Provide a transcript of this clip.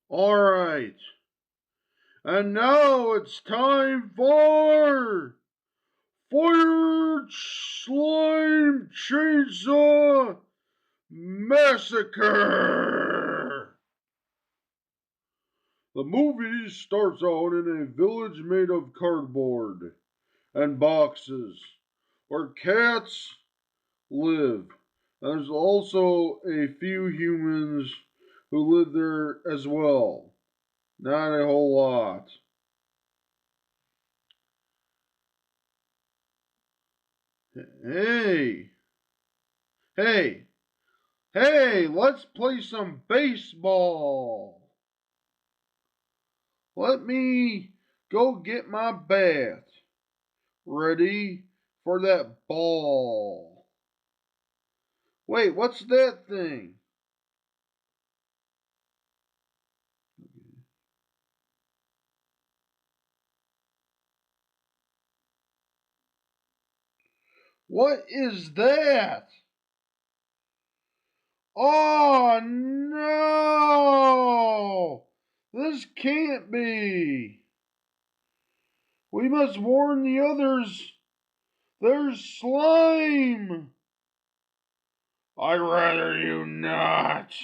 Alright, and now it's time for Fire Slime Chainsaw Massacre! The movie starts out in a village made of cardboard and boxes where cats live. And there's also a few humans who live there as well. Not a whole lot. Hey, hey, hey, let's play some baseball. Let me go get my bat. Ready for that ball. Wait, what's that thing? What is that? Oh no! This can't be. We must warn the others. There's slime. I'd rather you not.